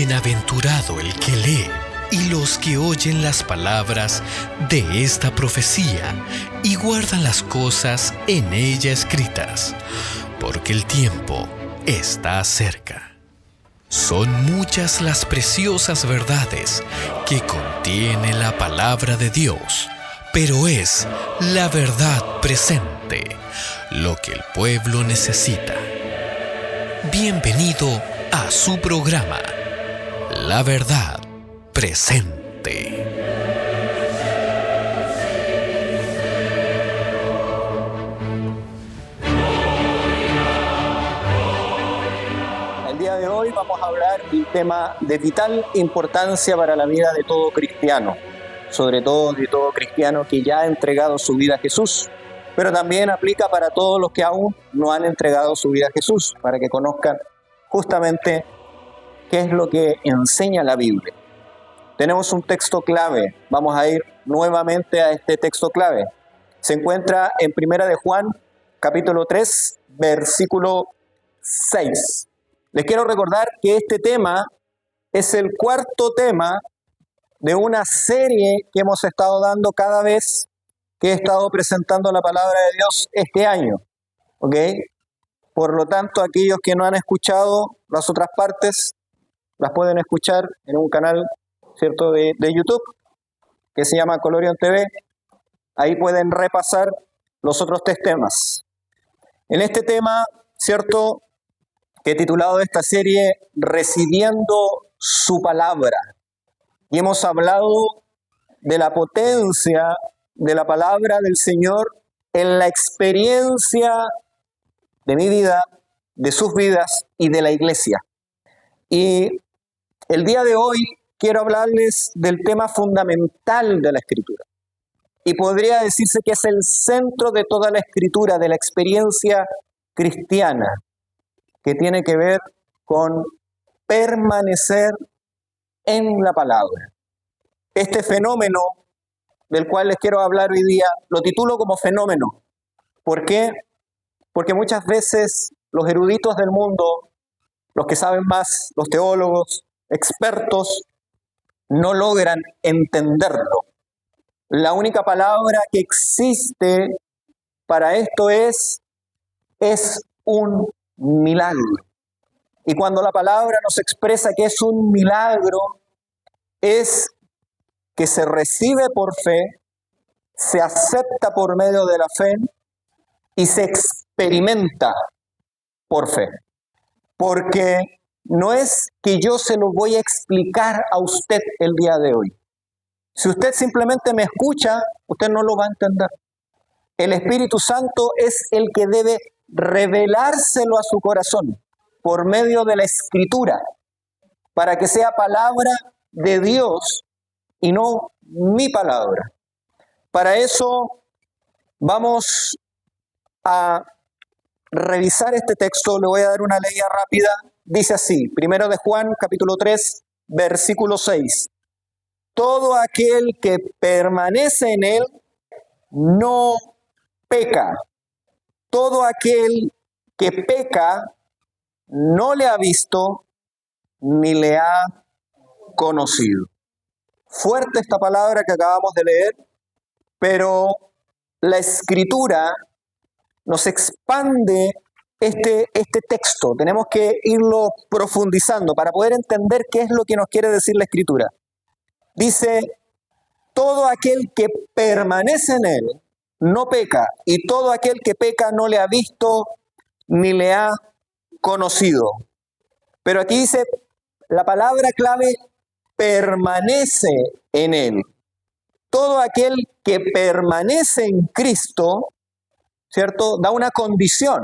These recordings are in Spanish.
Bienaventurado el que lee y los que oyen las palabras de esta profecía y guardan las cosas en ella escritas, porque el tiempo está cerca. Son muchas las preciosas verdades que contiene la palabra de Dios, pero es la verdad presente lo que el pueblo necesita. Bienvenido a su programa, La Verdad Presente. El día de hoy vamos a hablar de un tema de vital importancia para la vida de todo cristiano, sobre todo de todo cristiano que ya ha entregado su vida a Jesús, pero también aplica para todos los que aún no han entregado su vida a Jesús, para que conozcan justamente qué es lo que enseña la Biblia. Tenemos un texto clave, vamos a ir nuevamente a este texto clave. Se encuentra en Primera de Juan, capítulo 3, versículo 6. Les quiero recordar que este tema es el cuarto tema de una serie que hemos estado dando cada vez que he estado presentando la palabra de Dios este año. ¿Ok? Por lo tanto, aquellos que no han escuchado las otras partes, las pueden escuchar en un canal, ¿cierto?, de YouTube, que se llama Colorion TV. Ahí pueden repasar los otros tres temas. En este tema, ¿cierto?, que he titulado esta serie Recibiendo su Palabra. Y hemos hablado de la potencia de la palabra del Señor en la experiencia de mi vida, de sus vidas y de la iglesia. Y el día de hoy quiero hablarles del tema fundamental de la Escritura. Y podría decirse que es el centro de toda la Escritura, de la experiencia cristiana, que tiene que ver con permanecer en la palabra. Este fenómeno del cual les quiero hablar hoy día, lo titulo como fenómeno. ¿Por qué? Porque muchas veces los eruditos del mundo, los que saben más, los teólogos, expertos, no logran entenderlo. La única palabra que existe para esto es un milagro. Y cuando la palabra nos expresa que es un milagro, es que se recibe por fe, se acepta por medio de la fe y se experimenta por fe. Porque no es que yo se lo voy a explicar a usted el día de hoy. Si usted simplemente me escucha, usted no lo va a entender. El Espíritu Santo es el que debe revelárselo a su corazón por medio de la Escritura, para que sea palabra de Dios y no mi palabra. Para eso vamos a revisar este texto. Le voy a dar una leída rápida. Dice así, Primero de Juan, capítulo 3, versículo 6. Todo aquel que permanece en él no peca. Todo aquel que peca no le ha visto ni le ha conocido. Fuerte esta palabra que acabamos de leer, pero la Escritura nos expande este texto. Tenemos que irlo profundizando para poder entender qué es lo que nos quiere decir la Escritura. Dice, todo aquel que permanece en él no peca, y todo aquel que peca no le ha visto ni le ha conocido. Pero aquí dice la palabra clave, permanece en él. Todo aquel que permanece en Cristo, ¿cierto?, da una condición.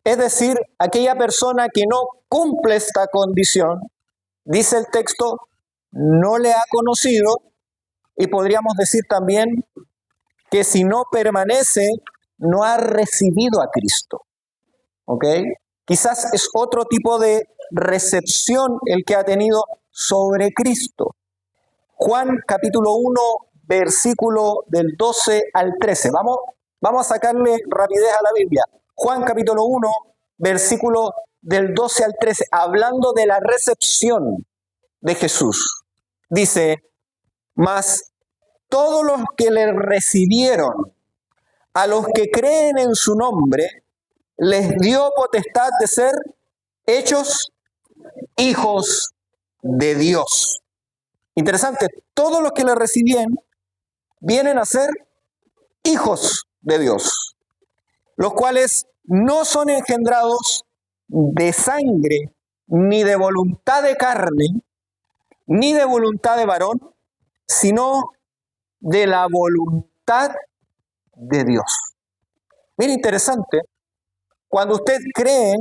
Es decir, aquella persona que no cumple esta condición, dice el texto, no le ha conocido, y podríamos decir también que si no permanece, no ha recibido a Cristo. ¿Ok? Quizás es otro tipo de recepción el que ha tenido sobre Cristo. Juan capítulo 1, versículo del 12 al 13. Vamos a sacarle rapidez a la Biblia. Juan capítulo 1, versículo del 12 al 13, hablando de la recepción de Jesús. Dice, mas todos los que le recibieron, a los que creen en su nombre, les dio potestad de ser hechos hijos de Dios. Interesante, todos los que le recibían vienen a ser hijos de Dios, los cuales no son engendrados de sangre, ni de voluntad de carne, ni de voluntad de varón, sino de la voluntad de Dios. Mira, interesante, cuando usted cree,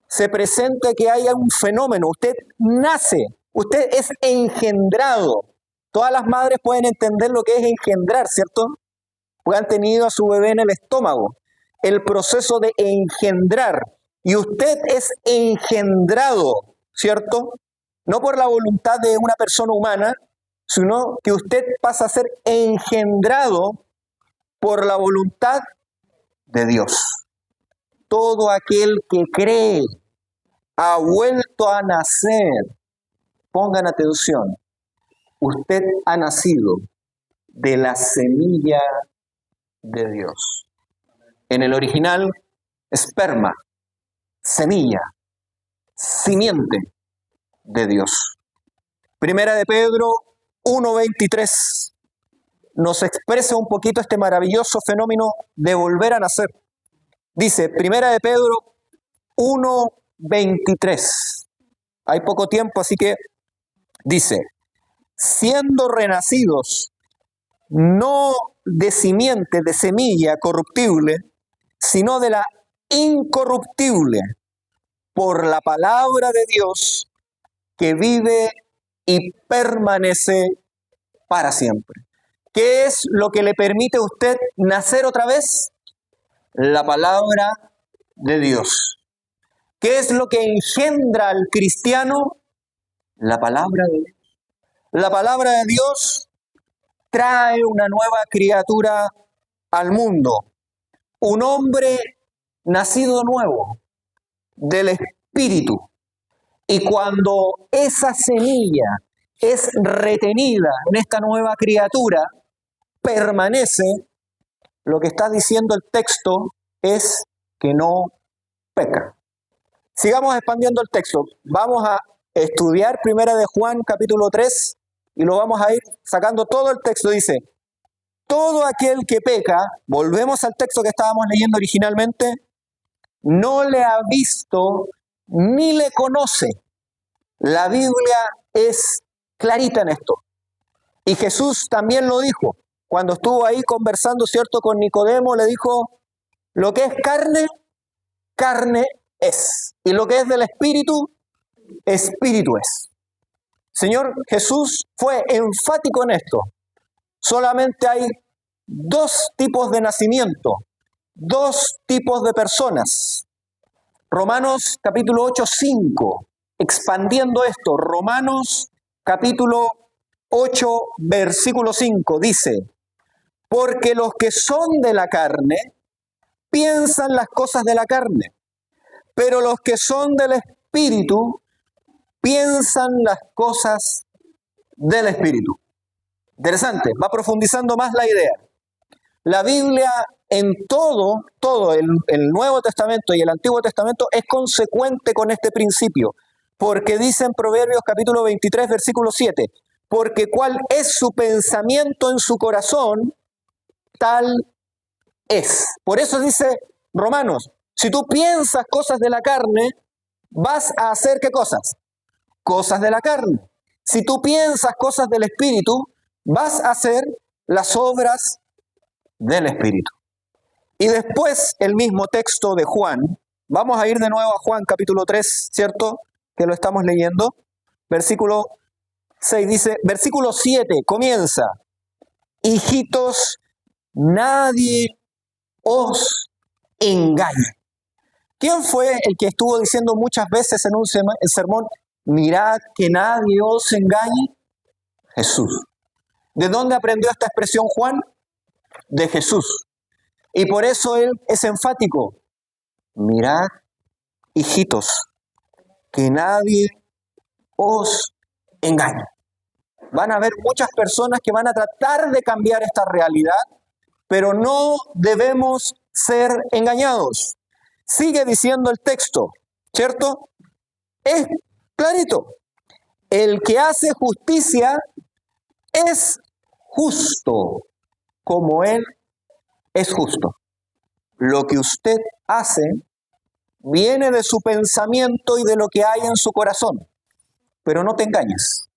se presenta que haya un fenómeno, usted nace, usted es engendrado. Todas las madres pueden entender lo que es engendrar, ¿cierto? Porque han tenido a su bebé en el estómago. El proceso de engendrar. Y usted es engendrado, ¿cierto? No por la voluntad de una persona humana, sino que usted pasa a ser engendrado por la voluntad de Dios. Todo aquel que cree ha vuelto a nacer. Pongan atención. Usted ha nacido de la semilla de Dios. En el original, esperma, semilla, simiente de Dios. Primera de Pedro 1:23 nos expresa un poquito este maravilloso fenómeno de volver a nacer. Dice, Primera de Pedro 1:23. Hay poco tiempo, así que dice, siendo renacidos, no de simiente, de semilla corruptible, sino de la incorruptible, por la palabra de Dios que vive y permanece para siempre. ¿Qué es lo que le permite a usted nacer otra vez? La palabra de Dios. ¿Qué es lo que engendra al cristiano? La palabra de Dios. La palabra de Dios trae una nueva criatura al mundo, un hombre nacido nuevo del Espíritu. Y cuando esa semilla es retenida en esta nueva criatura, permanece, lo que está diciendo el texto es que no peca. Sigamos expandiendo el texto. Vamos a estudiar Primera de Juan, capítulo 3, y lo vamos a ir sacando todo el texto. Dice, todo aquel que peca, volvemos al texto que estábamos leyendo originalmente, no le ha visto ni le conoce. La Biblia es clarita en esto. Y Jesús también lo dijo. Cuando estuvo ahí conversando, ¿cierto?, con Nicodemo, le dijo, lo que es carne, carne es. Y lo que es del Espíritu, Espíritu es. Señor Jesús fue enfático en esto. Solamente hay dos tipos de nacimiento, dos tipos de personas. Romanos capítulo 8:5, expandiendo esto, Romanos capítulo 8, versículo 5, dice, porque los que son de la carne piensan las cosas de la carne, pero los que son del Espíritu piensan las cosas del Espíritu. Interesante, va profundizando más la idea. La Biblia en todo el Nuevo Testamento y el Antiguo Testamento es consecuente con este principio, porque dice en Proverbios capítulo 23, versículo 7, porque cuál es su pensamiento en su corazón, tal es. Por eso dice Romanos, si tú piensas cosas de la carne, vas a hacer ¿qué cosas? Cosas de la carne. Si tú piensas cosas del Espíritu, vas a hacer las obras del Espíritu. Y después el mismo texto de Juan, vamos a ir de nuevo a Juan capítulo 3, ¿cierto? Que lo estamos leyendo. Versículo 6 dice, versículo 7 comienza, hijitos, nadie os engañe. ¿Quién fue el que estuvo diciendo muchas veces en un sermón, mirad que nadie os engañe? Jesús. ¿De dónde aprendió esta expresión Juan? De Jesús. Y por eso él es enfático. Mirad, hijitos, que nadie os engaño. Van a haber muchas personas que van a tratar de cambiar esta realidad, pero no debemos ser engañados. Sigue diciendo el texto, ¿cierto? Es clarito. El que hace justicia es justo, como Él es justo. Lo que usted hace viene de su pensamiento y de lo que hay en su corazón. Pero no te engañes.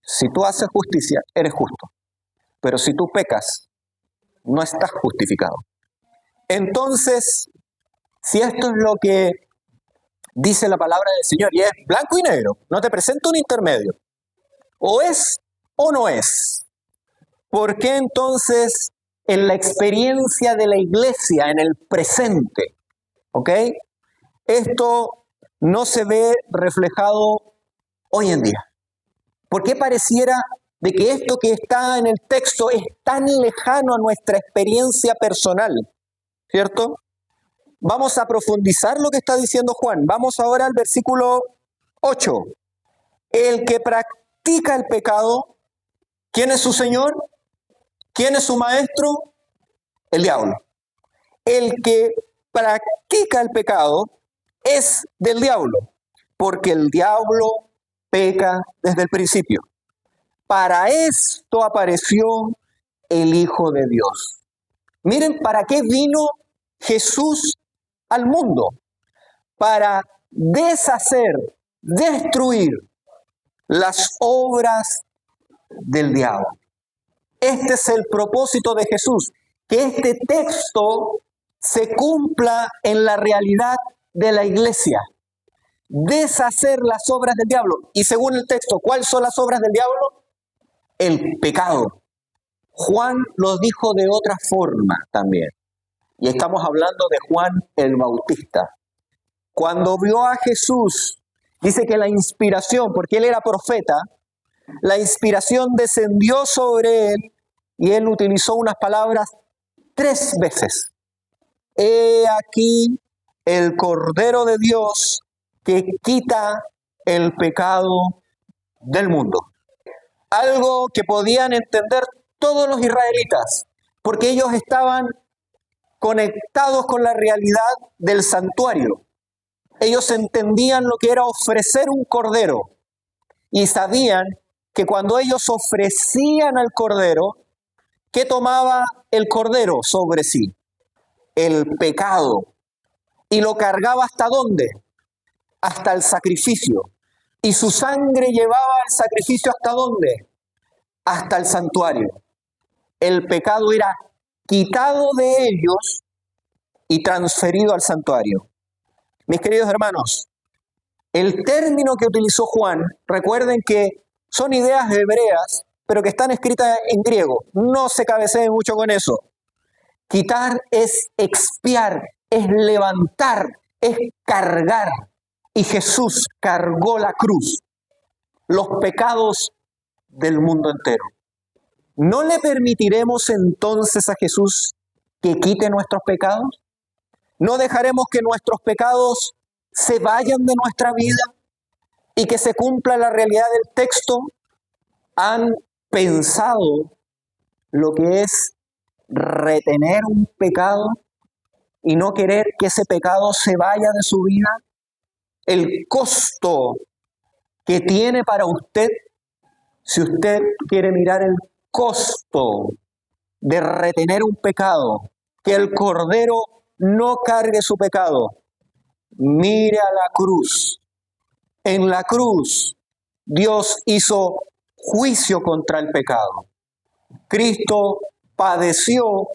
Si tú haces justicia, eres justo. Pero si tú pecas, no estás justificado. Entonces, si esto es lo que dice la palabra del Señor, y es blanco y negro, no te presento un intermedio, o es o no es, ¿por qué entonces en la experiencia de la iglesia, en el presente, ¿ok?, esto no se ve reflejado hoy en día? ¿Por qué pareciera de que esto que está en el texto es tan lejano a nuestra experiencia personal? ¿Cierto? Vamos a profundizar lo que está diciendo Juan. Vamos ahora al versículo 8. El que practica el pecado, ¿quién es su señor? ¿Quién es su maestro? El diablo. El que practica el pecado es del diablo, porque el diablo peca desde el principio. Para esto apareció el Hijo de Dios. Miren, ¿para qué vino Jesús al mundo? Para deshacer, destruir las obras del diablo. Este es el propósito de Jesús, que este texto se cumpla en la realidad de la iglesia. Deshacer las obras del diablo. Y según el texto, ¿cuáles son las obras del diablo? El pecado. Juan lo dijo de otra forma también. Y estamos hablando de Juan el Bautista. Cuando vio a Jesús, dice que la inspiración, porque él era profeta, la inspiración descendió sobre él y él utilizó unas palabras 3 veces. He aquí el Cordero de Dios que quita el pecado del mundo. Algo que podían entender todos los israelitas, porque ellos estaban conectados con la realidad del santuario. Ellos entendían lo que era ofrecer un cordero y sabían que cuando ellos ofrecían al cordero, ¿qué tomaba el cordero sobre sí? El pecado. Y lo cargaba ¿hasta dónde? Hasta el sacrificio. Y su sangre llevaba el sacrificio ¿hasta dónde? Hasta el santuario. El pecado era quitado de ellos y transferido al santuario. Mis queridos hermanos, el término que utilizó Juan, recuerden que son ideas hebreas, pero que están escritas en griego. No se cabeceen mucho con eso. Quitar es expiar, es levantar, es cargar. Y Jesús cargó la cruz, los pecados del mundo entero. ¿No le permitiremos entonces a Jesús que quite nuestros pecados? ¿No dejaremos que nuestros pecados se vayan de nuestra vida y que se cumpla la realidad del texto? ¿Han pensado lo que es retener un pecado y no querer que ese pecado se vaya de su vida? El costo que tiene para usted, si usted quiere mirar el costo de retener un pecado, que el Cordero no cargue su pecado. Mire a la cruz. En la cruz, Dios hizo juicio contra el pecado. Cristo padeció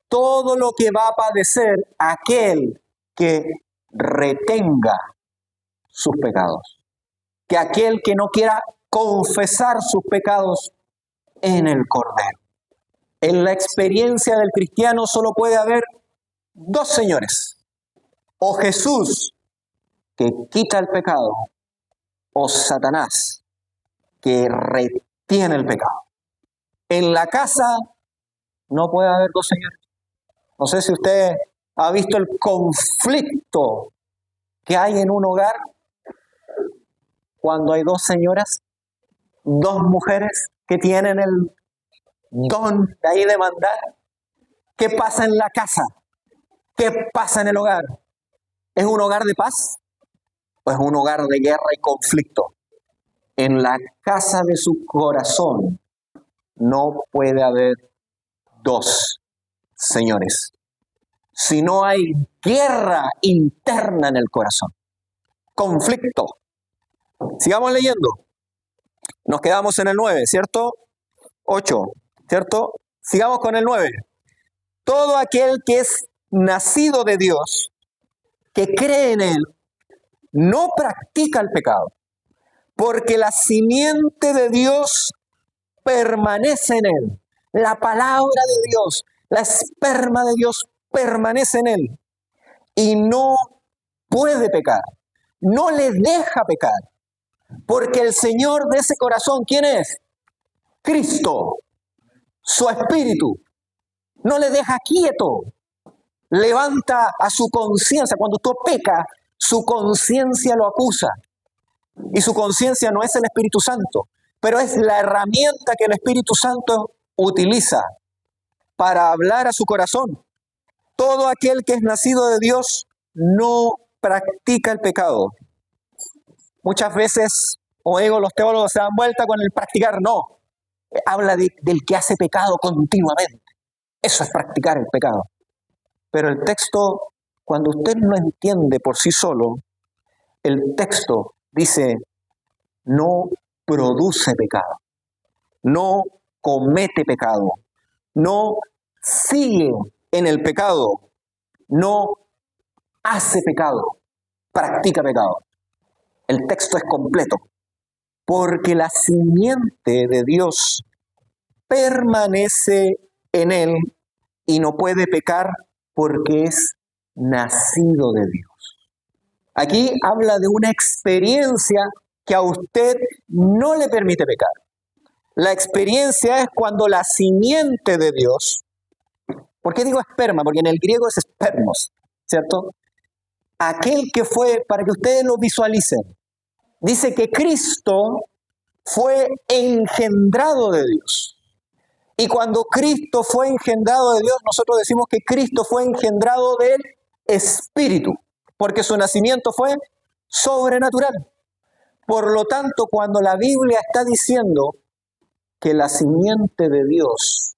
todo lo que va a padecer aquel que retenga sus pecados. Que aquel que no quiera confesar sus pecados en el Cordero. En la experiencia del cristiano solo puede haber 2 señores. O Jesús, que quita el pecado, o Satanás, que retiene el pecado. En la casa no puede haber 2 señores. No sé si usted ha visto el conflicto que hay en un hogar cuando hay 2 señoras. Dos mujeres que tienen el don de ahí de mandar. ¿Qué pasa en la casa? ¿Qué pasa en el hogar? ¿Es un hogar de paz o es un hogar de guerra y conflicto? En la casa de su corazón no puede haber dos señores. Si no hay guerra interna en el corazón, conflicto. Sigamos leyendo. Nos quedamos en el 9, ¿cierto? 8, ¿cierto? Sigamos con el 9. Todo aquel que es nacido de Dios, que cree en Él, no practica el pecado, porque la simiente de Dios permanece en Él. La palabra de Dios, la esperma de Dios permanece en Él y no puede pecar, no le deja pecar, porque el Señor de ese corazón, ¿quién es? Cristo, su Espíritu, no le deja quieto, levanta a su conciencia. Cuando usted peca, su conciencia lo acusa, y su conciencia no es el Espíritu Santo, pero es la herramienta que el Espíritu Santo utiliza para hablar a su corazón. Todo aquel que es nacido de Dios no practica el pecado. Muchas veces, los teólogos se dan vuelta con el practicar, no. Habla del que hace pecado continuamente. Eso es practicar el pecado. Pero el texto, cuando usted lo entiende por sí solo, el texto dice, no produce pecado, no comete pecado, no sigue en el pecado, no hace pecado, practica pecado. El texto es completo, porque la simiente de Dios permanece en él y no puede pecar porque es nacido de Dios. Aquí habla de una experiencia que a usted no le permite pecar. La experiencia es cuando la simiente de Dios, ¿por qué digo esperma? Porque en el griego es espermos, ¿cierto? Aquel que fue, para que ustedes lo visualicen, dice que Cristo fue engendrado de Dios. Y cuando Cristo fue engendrado de Dios, nosotros decimos que Cristo fue engendrado del Espíritu, porque su nacimiento fue sobrenatural. Por lo tanto, cuando la Biblia está diciendo que la simiente de Dios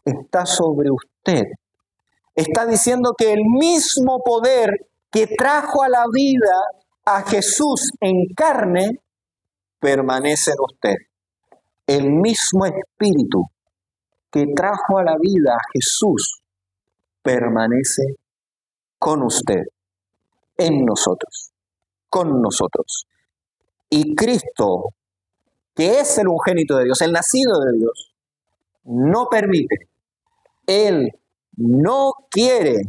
está sobre usted, está diciendo que el mismo poder que trajo a la vida a Jesús en carne permanece en usted. El mismo Espíritu que trajo a la vida a Jesús permanece con usted, en nosotros, con nosotros. Y Cristo, que es el unigénito de Dios, el nacido de Dios, no permite, Él no quiere,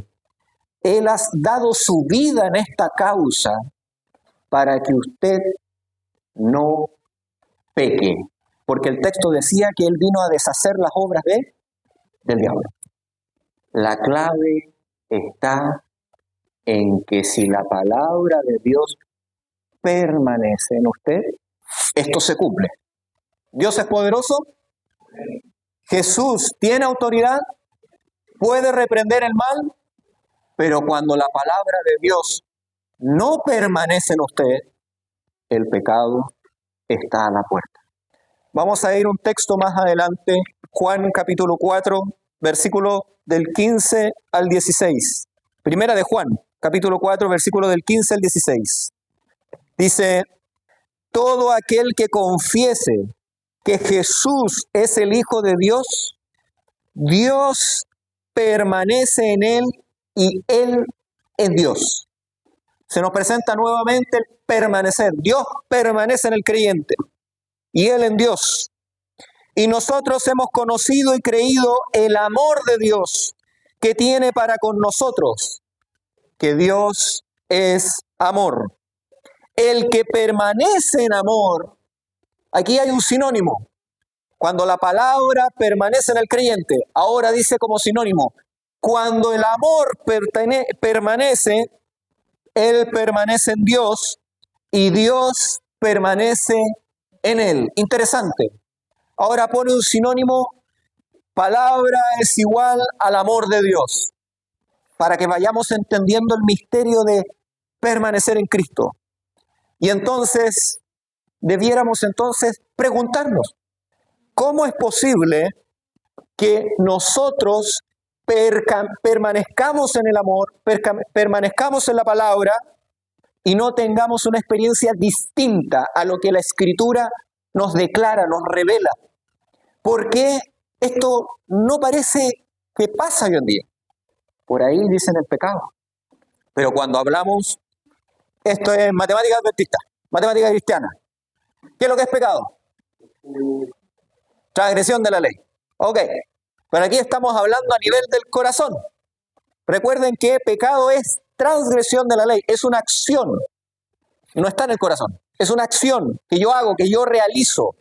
Él ha dado su vida en esta causa para que usted no peque. Porque el texto decía que Él vino a deshacer las obras del diablo. La clave está en que si la palabra de Dios permanece en usted, esto se cumple. Dios es poderoso. Jesús tiene autoridad. Puede reprender el mal. Pero cuando la palabra de Dios no permanece en usted, el pecado está a la puerta. Vamos a ir un texto más adelante, Juan capítulo 4, versículo del 15 al 16. Primera de Juan, capítulo 4, versículo del 15 al 16. Dice, todo aquel que confiese que Jesús es el Hijo de Dios, Dios permanece en él y él en Dios. Se nos presenta nuevamente el permanecer. Dios permanece en el creyente y él en Dios. Y nosotros hemos conocido y creído el amor de Dios que tiene para con nosotros, que Dios es amor. El que permanece en amor, aquí hay un sinónimo. Cuando la palabra permanece en el creyente, ahora dice como sinónimo, cuando el amor permanece, Él permanece en Dios y Dios permanece en Él. Interesante. Ahora pone un sinónimo, palabra es igual al amor de Dios, para que vayamos entendiendo el misterio de permanecer en Cristo. Y entonces, debiéramos entonces preguntarnos, ¿cómo es posible que nosotros permanezcamos en el amor, permanezcamos en la palabra y no tengamos una experiencia distinta a lo que la Escritura nos declara, nos revela? ¿Por qué esto no parece que pasa hoy en día? Por ahí dicen el pecado. Pero cuando hablamos, esto es matemática adventista, matemática cristiana. ¿Qué es lo que es pecado? Transgresión de la ley. Ok, pero aquí estamos hablando a nivel del corazón. Recuerden que pecado es transgresión de la ley, es una acción, no está en el corazón, es una acción que yo hago, que yo realizo.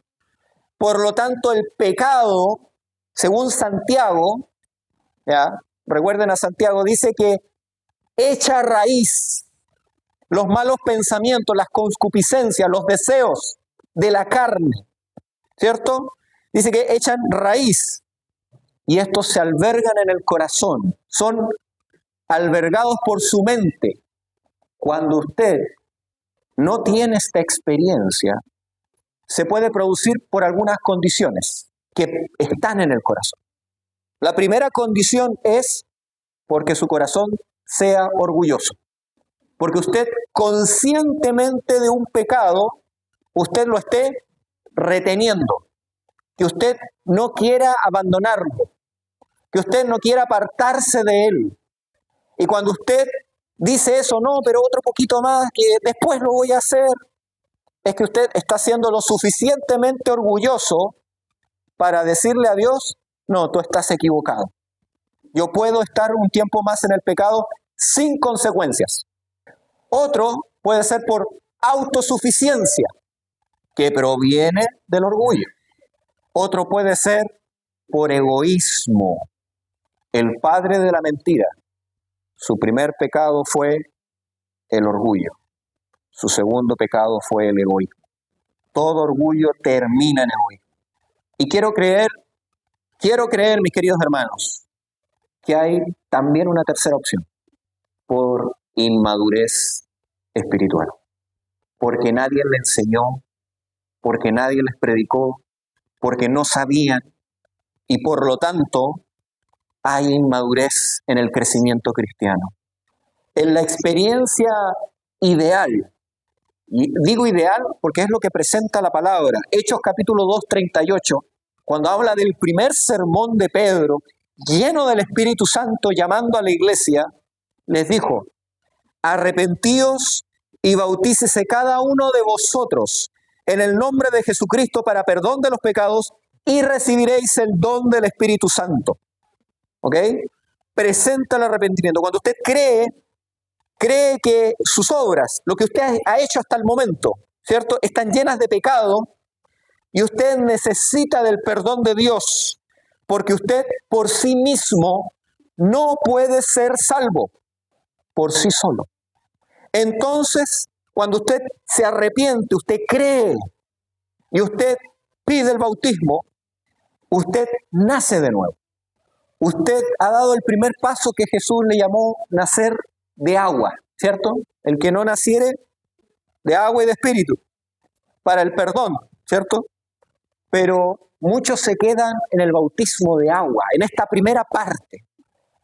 Por lo tanto, el pecado, según Santiago, ¿ya? Recuerden a Santiago, dice que echa raíz los malos pensamientos, las concupiscencias, los deseos de la carne, ¿cierto? Dice que echan raíz y estos se albergan en el corazón, son albergados por su mente. Cuando usted no tiene esta experiencia, se puede producir por algunas condiciones que están en el corazón. La primera condición es porque su corazón sea orgulloso. Porque usted conscientemente de un pecado, usted lo esté reteniendo. Que usted no quiera abandonarlo. Que usted no quiera apartarse de él. Y cuando usted dice eso, no, pero otro poquito más, que después lo voy a hacer, es que usted está siendo lo suficientemente orgulloso para decirle a Dios, no, tú estás equivocado. Yo puedo estar un tiempo más en el pecado sin consecuencias. Otro puede ser por autosuficiencia, que proviene del orgullo. Otro puede ser por egoísmo. El padre de la mentira, su primer pecado fue el orgullo. Su segundo pecado fue el egoísmo. Todo orgullo termina en egoísmo. Y quiero creer, mis queridos hermanos, que hay también una tercera opción, por inmadurez espiritual. Porque nadie le enseñó, porque nadie les predicó, porque no sabían, y por lo tanto hay inmadurez en el crecimiento cristiano. En la experiencia ideal, y digo ideal porque es lo que presenta la palabra, Hechos capítulo 2, 38, cuando habla del primer sermón de Pedro, lleno del Espíritu Santo, llamando a la iglesia, les dijo, arrepentíos y bautícese cada uno de vosotros en el nombre de Jesucristo para perdón de los pecados y recibiréis el don del Espíritu Santo. ¿Ok? Presenta el arrepentimiento. Cuando usted cree que sus obras, lo que usted ha hecho hasta el momento, ¿cierto?, están llenas de pecado y usted necesita del perdón de Dios, porque usted por sí mismo no puede ser salvo por sí solo. Entonces, cuando usted se arrepiente, usted cree y usted pide el bautismo, usted nace de nuevo. Usted ha dado el primer paso que Jesús le llamó nacer de agua, ¿cierto? El que no naciere de agua y de espíritu, para el perdón, ¿cierto? Pero muchos se quedan en el bautismo de agua, en esta primera parte,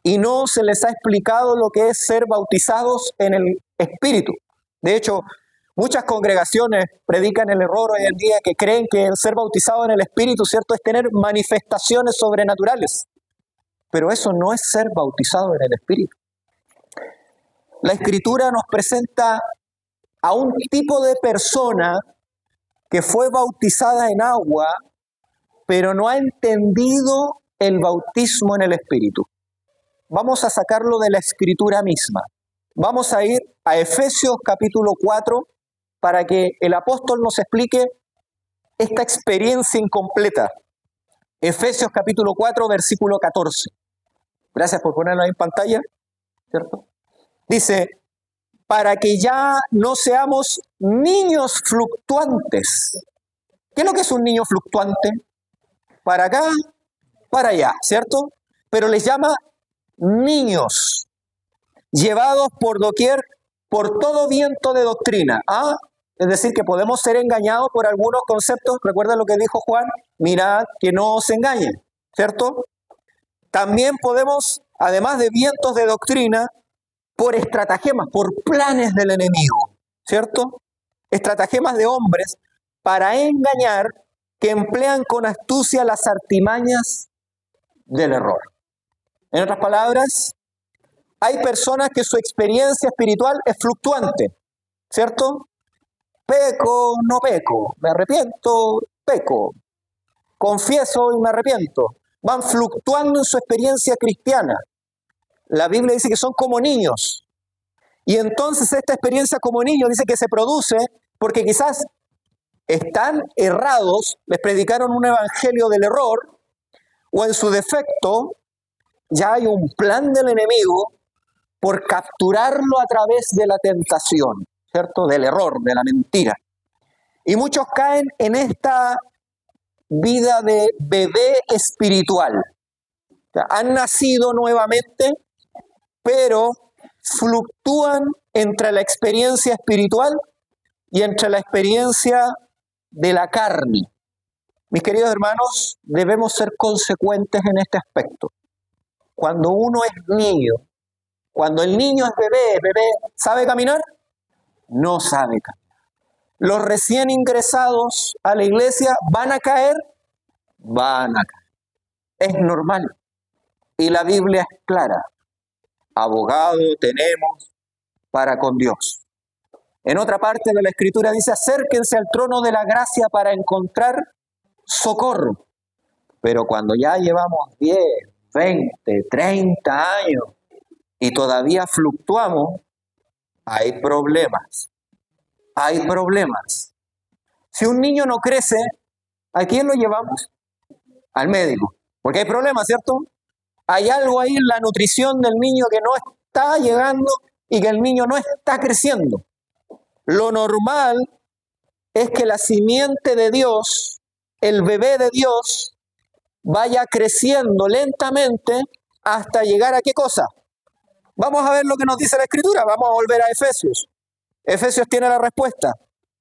y no se les ha explicado lo que es ser bautizados en el Espíritu. De hecho, muchas congregaciones predican el error hoy en día que creen que el ser bautizado en el Espíritu, ¿cierto?, es tener manifestaciones sobrenaturales. Pero eso no es ser bautizado en el Espíritu. La Escritura nos presenta a un tipo de persona que fue bautizada en agua, pero no ha entendido el bautismo en el Espíritu. Vamos a sacarlo de la Escritura misma. Vamos a ir a Efesios capítulo 4 para que el apóstol nos explique esta experiencia incompleta. Efesios capítulo 4, versículo 14. Gracias por ponerlo ahí en pantalla, ¿cierto? Dice, para que ya no seamos niños fluctuantes. ¿Qué es lo que es un niño fluctuante? Para acá, para allá, ¿cierto? Pero les llama niños, llevados por doquier, por todo viento de doctrina. ¿Ah? Es decir, que podemos ser engañados por algunos conceptos. ¿Recuerdan lo que dijo Juan? Mirad que no os engañen, ¿cierto? También podemos, además de vientos de doctrina, por estratagemas, por planes del enemigo, ¿cierto? Estratagemas de hombres para engañar, que emplean con astucia las artimañas del error. En otras palabras, hay personas que su experiencia espiritual es fluctuante, ¿cierto? Peco, no peco, me arrepiento, peco, confieso y me arrepiento. Van fluctuando en su experiencia cristiana. La Biblia dice que son como niños. Y entonces esta experiencia como niños dice que se produce porque quizás están errados, les predicaron un evangelio del error, o en su defecto ya hay un plan del enemigo por capturarlo a través de la tentación, ¿cierto? Del error, de la mentira. Y muchos caen en esta vida de bebé espiritual. O sea, han nacido nuevamente, pero fluctúan entre la experiencia espiritual y entre la experiencia de la carne. Mis queridos hermanos, debemos ser consecuentes en este aspecto. Cuando uno es niño, cuando el niño es bebé, ¿sabe caminar? No sabe caminar. Los recién ingresados a la iglesia van a caer, van a caer. Es normal. Y la Biblia es clara. Abogado tenemos para con Dios. En otra parte de la Escritura dice, acérquense al trono de la gracia para encontrar socorro. Pero cuando ya llevamos 10, 20, 30 años y todavía fluctuamos, hay problemas. Hay problemas. Si un niño no crece, ¿a quién lo llevamos? Al médico. Porque hay problemas, ¿cierto? Hay algo ahí en la nutrición del niño que no está llegando y que el niño no está creciendo. Lo normal es que la simiente de Dios, el bebé de Dios, vaya creciendo lentamente hasta llegar a ¿qué cosa? Vamos a ver lo que nos dice la Escritura. Vamos a volver a Efesios. Efesios tiene la respuesta.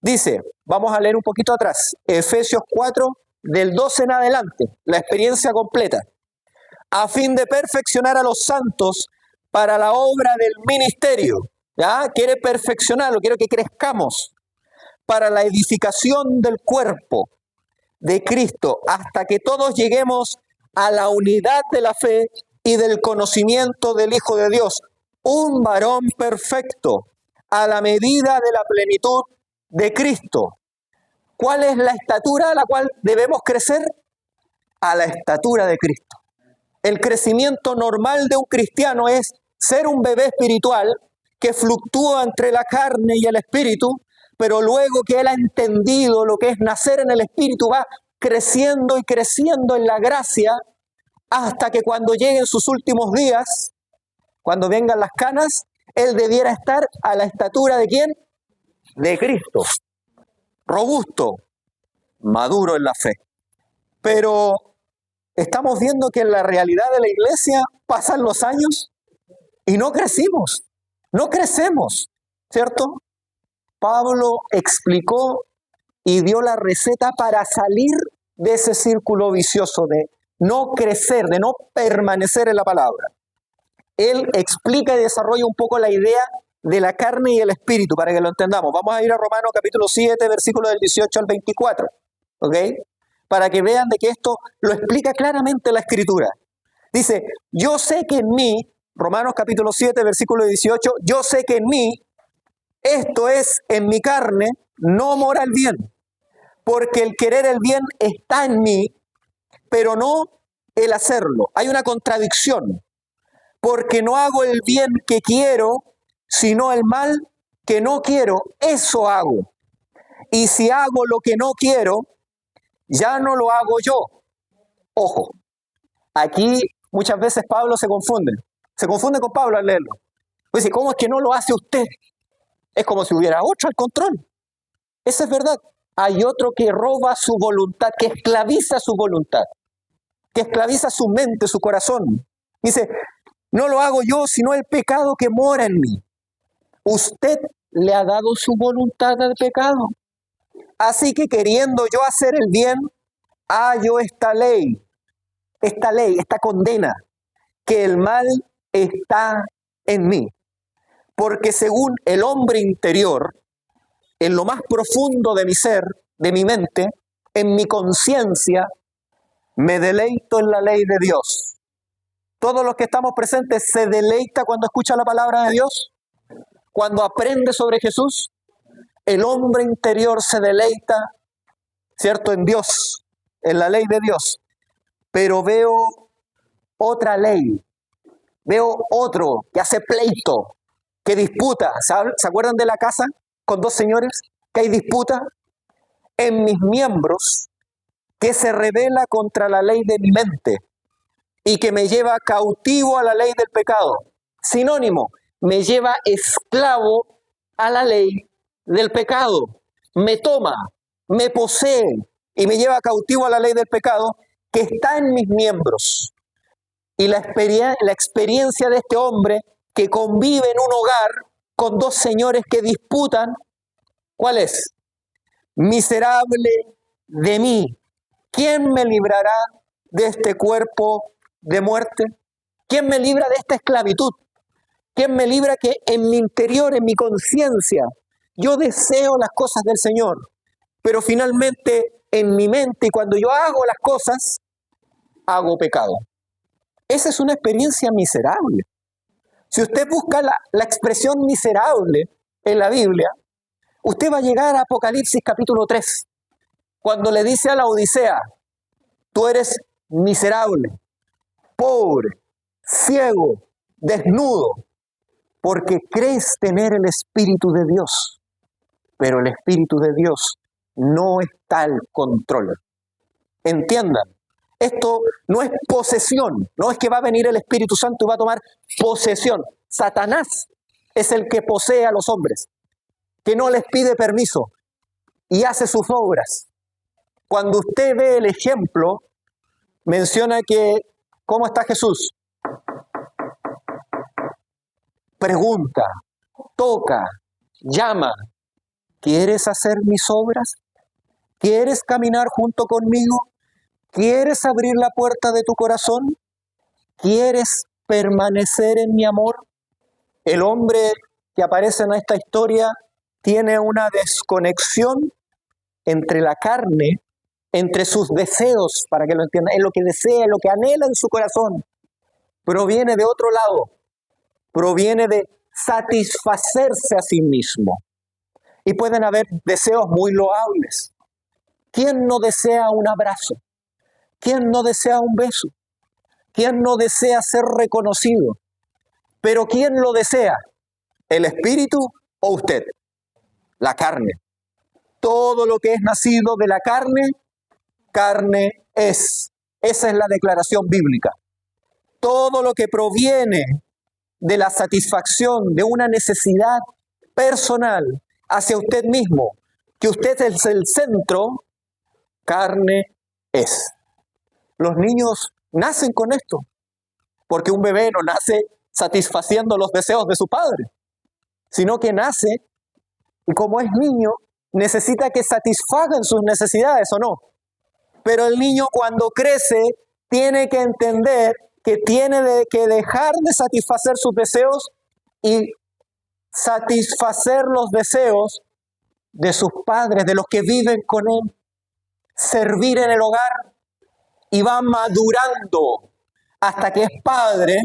Dice, vamos a leer un poquito atrás, Efesios 4, del 12 en adelante, la experiencia completa. A fin de perfeccionar a los santos para la obra del ministerio. ¿Ya? Quiere perfeccionarlo, quiere que crezcamos para la edificación del cuerpo de Cristo, hasta que todos lleguemos a la unidad de la fe y del conocimiento del Hijo de Dios, un varón perfecto, a la medida de la plenitud de Cristo. ¿Cuál es la estatura a la cual debemos crecer? A la estatura de Cristo. El crecimiento normal de un cristiano es ser un bebé espiritual que fluctúa entre la carne y el espíritu, pero luego que él ha entendido lo que es nacer en el espíritu, va creciendo y creciendo en la gracia hasta que cuando lleguen sus últimos días, cuando vengan las canas, él debiera estar a la estatura ¿de quién? De Cristo. Robusto, maduro en la fe. Pero estamos viendo que en la realidad de la iglesia pasan los años y no crecimos, no crecemos, ¿cierto? Pablo explicó y dio la receta para salir de ese círculo vicioso de no crecer, de no permanecer en la palabra. Él explica y desarrolla un poco la idea de la carne y el espíritu para que lo entendamos. Vamos a ir a Romanos capítulo 7, versículos del 18 al 24, ¿ok? Para que vean de que esto lo explica claramente la Escritura. Dice, yo sé que en mí, Romanos capítulo 7, versículo 18, yo sé que en mí, esto es, en mi carne, no mora el bien, porque el querer el bien está en mí, pero no el hacerlo. Hay una contradicción, porque no hago el bien que quiero, sino el mal que no quiero, eso hago. Y si hago lo que no quiero, ya no lo hago yo. Ojo, aquí muchas veces Pablo se confunde con Pablo al leerlo. Dice, ¿cómo es que no lo hace usted? Es como si hubiera otro al control. Eso es verdad. hay otro que roba su voluntad, que esclaviza su voluntad, que esclaviza su mente, su corazón. Dice, no lo hago yo, sino el pecado que mora en mí. Usted le ha dado su voluntad al pecado. Así que queriendo yo hacer el bien, hallo esta ley, esta condena, que el mal está en mí. Porque según el hombre interior, en lo más profundo de mi ser, de mi mente, en mi conciencia, me deleito en la ley de Dios. Todos los que estamos presentes se deleita cuando escucha la palabra de Dios, cuando aprende sobre Jesús. El hombre interior se deleita, ¿cierto?, en Dios, en la ley de Dios. Pero veo otra ley, veo otro que hace pleito, que disputa. ¿Se acuerdan de la casa con dos señores? Que hay disputa en mis miembros, que se rebela contra la ley de mi mente y que me lleva cautivo a la ley del pecado. Sinónimo, me lleva esclavo a la ley del pecado. Me toma, me posee y me lleva cautivo a la ley del pecado que está en mis miembros. Y la experiencia de este hombre que convive en un hogar con dos señores que disputan, ¿cuál es? Miserable de mí, ¿quién me librará de este cuerpo de muerte? ¿Quién me libra de esta esclavitud? ¿Quién me libra que en mi interior, en mi conciencia, yo deseo las cosas del Señor, pero finalmente en mi mente y cuando yo hago las cosas, hago pecado? Esa es una experiencia miserable. Si usted busca la expresión miserable en la Biblia, usted va a llegar a Apocalipsis capítulo 3, cuando le dice a la Odisea, tú eres miserable, pobre, ciego, desnudo, porque crees tener el Espíritu de Dios, pero el Espíritu de Dios no está al control. Entiendan, esto no es posesión, no es que va a venir el Espíritu Santo y va a tomar posesión. Satanás es el que posee a los hombres, que no les pide permiso y hace sus obras. Cuando usted ve el ejemplo, menciona que, ¿cómo está Jesús? Pregunta, toca, llama. ¿Quieres hacer mis obras? ¿Quieres caminar junto conmigo? ¿Quieres abrir la puerta de tu corazón? ¿Quieres permanecer en mi amor? El hombre que aparece en esta historia tiene una desconexión entre la carne, entre sus deseos, para que lo entiendan, es lo que desea, es lo que anhela en su corazón. Proviene de otro lado, proviene de satisfacerse a sí mismo. Y pueden haber deseos muy loables. ¿Quién no desea un abrazo? ¿Quién no desea un beso? ¿Quién no desea ser reconocido? Pero ¿quién lo desea? ¿El espíritu o usted? La carne. Todo lo que es nacido de la carne, carne es. Esa es la declaración bíblica. Todo lo que proviene de la satisfacción de una necesidad personal hacia usted mismo, que usted es el centro, carne es. Los niños nacen con esto, porque un bebé no nace satisfaciendo los deseos de su padre, sino que nace y como es niño, necesita que satisfagan sus necesidades o no. Pero el niño cuando crece tiene que entender que tiene que dejar de satisfacer sus deseos y satisfacer los deseos de sus padres, de los que viven con él, servir en el hogar, y va madurando hasta que es padre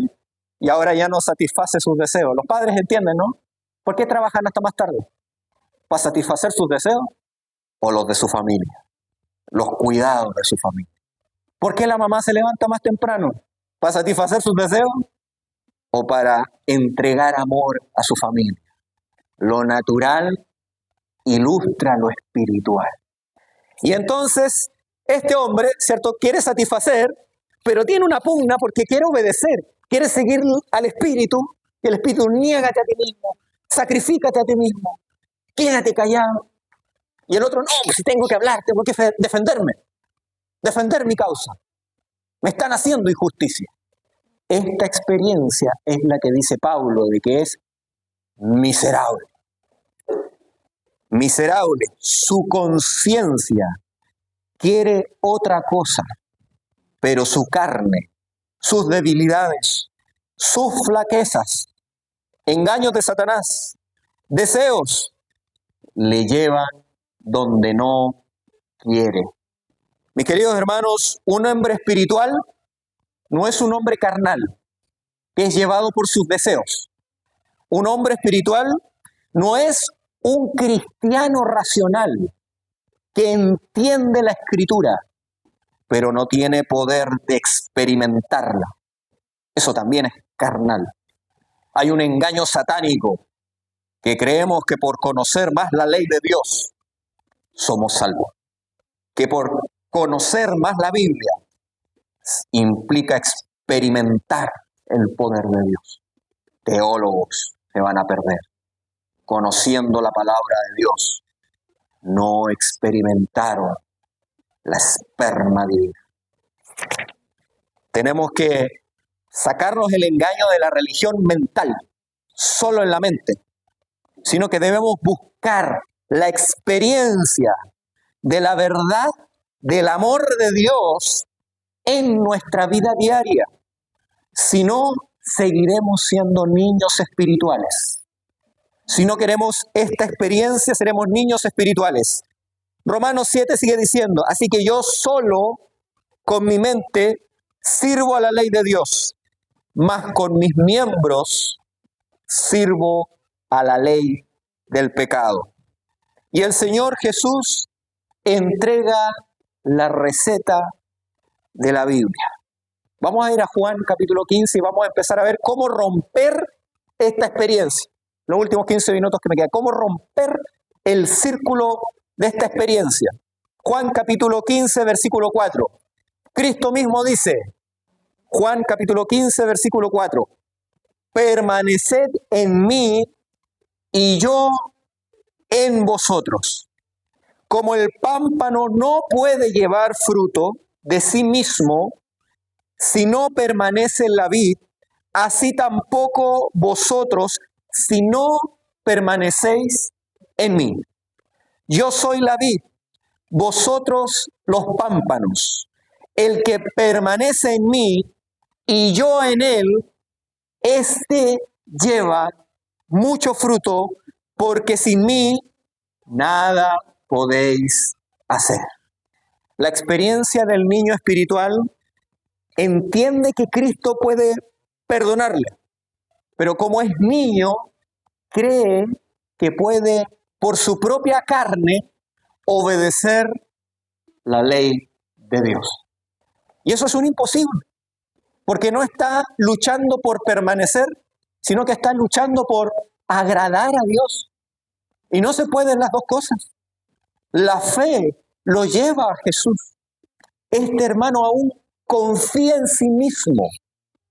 y ahora ya no satisface sus deseos. Los padres entienden, ¿no? ¿Por qué trabajan hasta más tarde? ¿Para satisfacer sus deseos o los de su familia? Los cuidados de su familia. ¿Por qué la mamá se levanta más temprano? ¿Para satisfacer sus deseos o para entregar amor a su familia? Lo natural ilustra lo espiritual. Y entonces este hombre, ¿cierto?, quiere satisfacer, pero tiene una pugna porque quiere obedecer, quiere seguir al Espíritu, y el Espíritu, niégate a ti mismo, sacrifícate a ti mismo, quédate callado. Y el otro, no, pues si tengo que hablar, tengo que defenderme, defender mi causa. Me están haciendo injusticia. Esta experiencia es la que dice Pablo de que es miserable. Miserable. Su conciencia quiere otra cosa, pero su carne, sus debilidades, sus flaquezas, engaños de Satanás, deseos, le llevan donde no quiere. Mis queridos hermanos, un hombre espiritual no es un hombre carnal, que es llevado por sus deseos. Un hombre espiritual no es un cristiano racional que entiende la Escritura, pero no tiene poder de experimentarla. Eso también es carnal. Hay un engaño satánico que creemos que por conocer más la ley de Dios somos salvos, que por conocer más la Biblia implica experimentar el poder de Dios. Teólogos se van a perder. Conociendo la palabra de Dios, no experimentaron la esperma divina. Tenemos que sacarnos el engaño de la religión mental, solo en la mente, sino que debemos buscar la experiencia de la verdad del amor de Dios en nuestra vida diaria. Si no, seguiremos siendo niños espirituales. Si no queremos esta experiencia, seremos niños espirituales. Romanos 7 sigue diciendo, así que yo solo con mi mente sirvo a la ley de Dios, mas con mis miembros sirvo a la ley del pecado. Y el Señor Jesús entrega la receta de la Biblia. Vamos a ir a Juan capítulo 15 y vamos a empezar a ver cómo romper esta experiencia. Los últimos 15 minutos que me quedan. Cómo romper el círculo de esta experiencia. Juan capítulo 15, versículo 4. Cristo mismo dice, Juan capítulo 15, versículo 4. Permaneced en mí y yo en vosotros. Como el pámpano no puede llevar fruto de sí mismo si no permanece en la vid, así tampoco vosotros si no permanecéis en mí. Yo soy la vid, vosotros los pámpanos. El que permanece en mí y yo en él, este lleva mucho fruto, porque sin mí nada podéis hacer. La experiencia del niño espiritual entiende que Cristo puede perdonarle, pero como es niño, cree que puede, por su propia carne, obedecer la ley de Dios. Y eso es un imposible, porque no está luchando por permanecer, sino que está luchando por agradar a Dios. Y no se pueden las dos cosas. La fe lo lleva a Jesús. Este hermano aún confía en sí mismo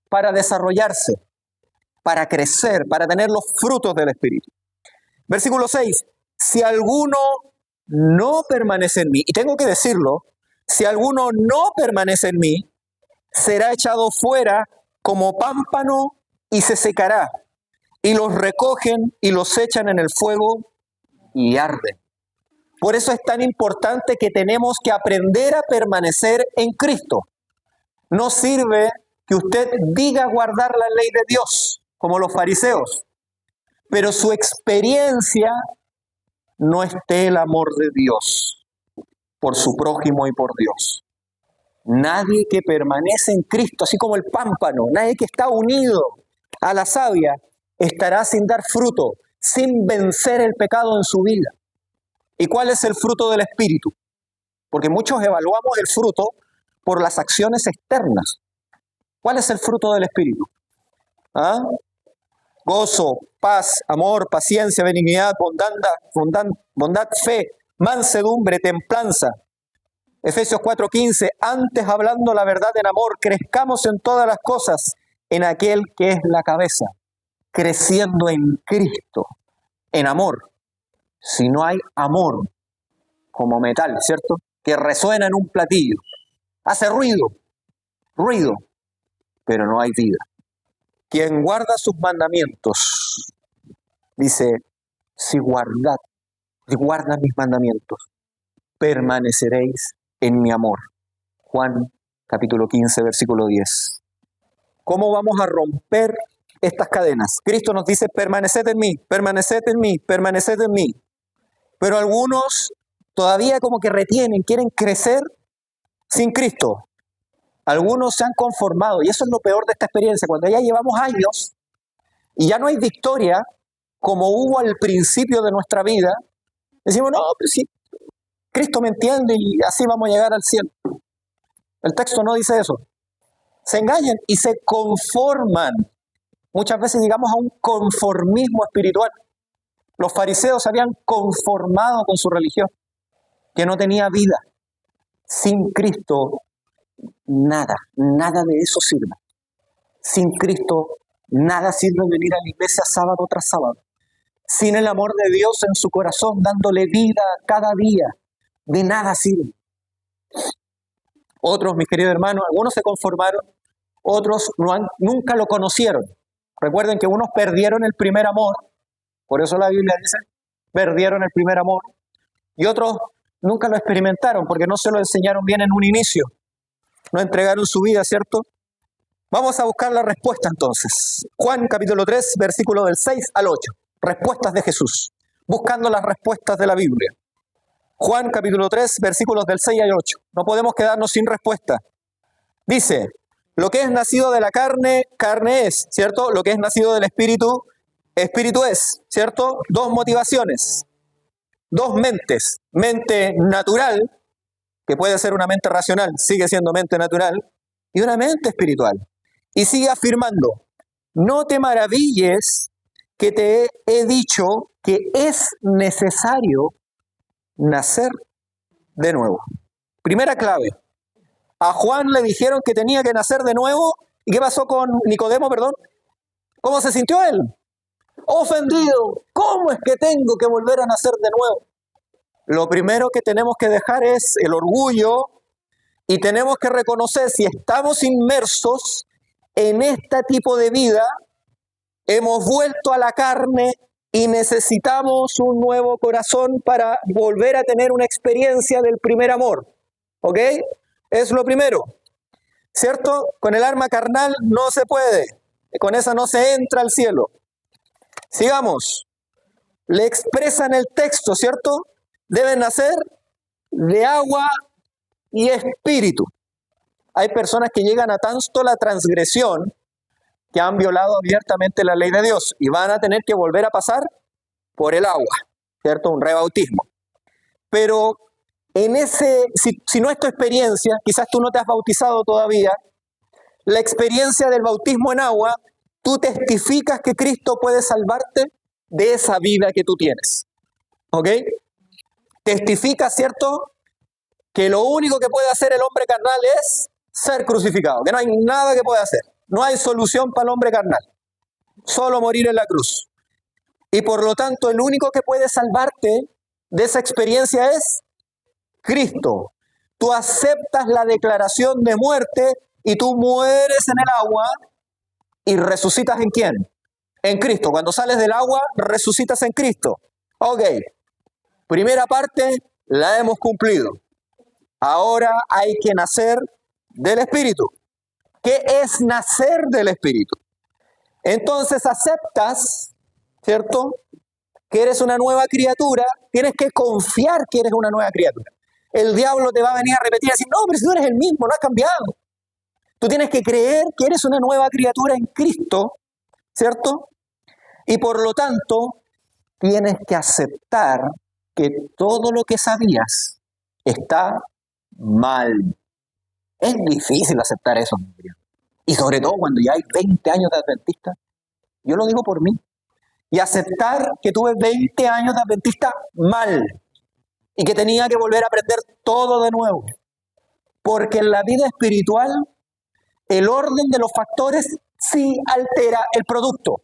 para desarrollarse, para crecer, para tener los frutos del Espíritu. Versículo 6. Si alguno no permanece en mí, y tengo que decirlo, si alguno no permanece en mí, será echado fuera como pámpano y se secará. Y los recogen y los echan en el fuego y arden. Por eso es tan importante que tenemos que aprender a permanecer en Cristo. No sirve que usted diga guardar la ley de Dios, como los fariseos, pero su experiencia no esté el amor de Dios por su prójimo y por Dios. Nadie que permanece en Cristo, así como el pámpano, nadie que está unido a la savia, estará sin dar fruto, sin vencer el pecado en su vida. ¿Y cuál es el fruto del Espíritu? Porque muchos evaluamos el fruto por las acciones externas. ¿Cuál es el fruto del Espíritu? Gozo, paz, amor, paciencia, benignidad, bondad, fe, mansedumbre, templanza. Efesios 4:15, antes hablando la verdad en amor, crezcamos en todas las cosas en aquel que es la cabeza, creciendo en Cristo, en amor. Si no hay amor, como metal, ¿cierto? Que resuena en un platillo. Hace ruido, pero no hay vida. Quien guarda sus mandamientos, dice, si guardan mis mandamientos, permaneceréis en mi amor. Juan capítulo 15, versículo 10. ¿Cómo vamos a romper estas cadenas? Cristo nos dice, permaneced en mí, permaneced en mí, permaneced en mí. Pero algunos todavía como que retienen, quieren crecer sin Cristo. Algunos se han conformado, y eso es lo peor de esta experiencia, cuando ya llevamos años y ya no hay victoria como hubo al principio de nuestra vida, decimos, no, pero sí, Cristo me entiende y así vamos a llegar al cielo. El texto no dice eso. Se engañan y se conforman. Muchas veces llegamos a un conformismo espiritual. Los fariseos se habían conformado con su religión, que no tenía vida. Sin Cristo, nada de eso sirve. Sin Cristo, nada sirve venir a la iglesia sábado tras sábado. Sin el amor de Dios en su corazón, dándole vida cada día, de nada sirve. Otros, mis queridos hermanos, algunos se conformaron, otros nunca lo conocieron. Recuerden que unos perdieron el primer amor, por eso la Biblia dice, perdieron el primer amor, y otros nunca lo experimentaron porque no se lo enseñaron bien en un inicio, no entregaron su vida, ¿cierto? Vamos a buscar la respuesta entonces. Juan capítulo 3, versículo del 6 al 8, respuestas de Jesús, buscando las respuestas de la Biblia. Juan capítulo 3, versículos del 6 al 8. No podemos quedarnos sin respuesta. Dice, lo que es nacido de la carne, carne es, ¿cierto? Lo que es nacido del espíritu, espíritu es, ¿cierto? Dos motivaciones, dos mentes. Mente natural, que puede ser una mente racional, sigue siendo mente natural, y una mente espiritual. Y sigue afirmando, no te maravilles que te he dicho que es necesario nacer de nuevo. Primera clave. A Juan le dijeron que tenía que nacer de nuevo. ¿Y qué pasó con Nicodemo, perdón? ¿Cómo se sintió él? Ofendido. ¿Cómo es que tengo que volver a nacer de nuevo? Lo primero que tenemos que dejar es el orgullo y tenemos que reconocer si estamos inmersos en este tipo de vida, hemos vuelto a la carne y necesitamos un nuevo corazón para volver a tener una experiencia del primer amor. ¿Ok? Es lo primero. ¿Cierto? Con el arma carnal no se puede. Con esa no se entra al cielo. Sigamos. Le expresan el texto, ¿cierto? Deben nacer de agua y espíritu. Hay personas que llegan a tanto la transgresión que han violado abiertamente la ley de Dios y van a tener que volver a pasar por el agua, ¿cierto? Un rebautismo. Pero en si no es tu experiencia, quizás tú no te has bautizado todavía, la experiencia del bautismo en agua, tú testificas que Cristo puede salvarte de esa vida que tú tienes. ¿Ok? Testificas, ¿cierto?, que lo único que puede hacer el hombre carnal es ser crucificado, que no hay nada que pueda hacer. No hay solución para el hombre carnal, solo morir en la cruz. Y por lo tanto, el único que puede salvarte de esa experiencia es Cristo. Tú aceptas la declaración de muerte y tú mueres en el agua y resucitas ¿en quién? En Cristo. Cuando sales del agua, resucitas en Cristo. Ok, primera parte la hemos cumplido. Ahora hay que nacer del Espíritu. ¿Qué es nacer del Espíritu? Entonces aceptas, ¿cierto?, que eres una nueva criatura. Tienes que confiar que eres una nueva criatura. El diablo te va a venir a repetir y decir, no, pero si tú eres el mismo, no has cambiado. Tú tienes que creer que eres una nueva criatura en Cristo, ¿cierto? Y por lo tanto, tienes que aceptar que todo lo que sabías está mal. Es difícil aceptar eso, mi querido. Y sobre todo cuando ya hay 20 años de adventista. Yo lo digo por mí. Y aceptar que tuve 20 años de adventista mal. Y que tenía que volver a aprender todo de nuevo. Porque en la vida espiritual, el orden de los factores sí altera el producto.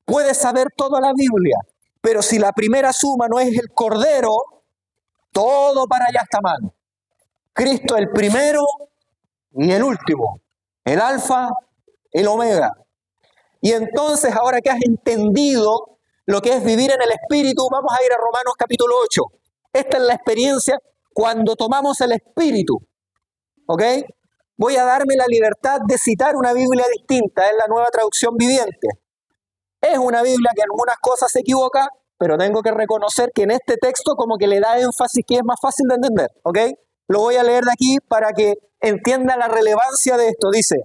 Puedes saber toda la Biblia, pero si la primera suma no es el Cordero, Todo para allá está mal. Cristo el primero y el último, el alfa, el omega. Y entonces, ahora que has entendido lo que es vivir en el Espíritu, vamos a ir a Romanos capítulo 8. Esta es la experiencia cuando tomamos el Espíritu. ¿Ok? Voy a darme la libertad de citar una Biblia distinta, es la Nueva Traducción Viviente. Es una Biblia que en algunas cosas se equivoca, pero tengo que reconocer que en este texto como que le da énfasis que es más fácil de entender. ¿Ok? Lo voy a leer de aquí para que entienda la relevancia de esto. Dice,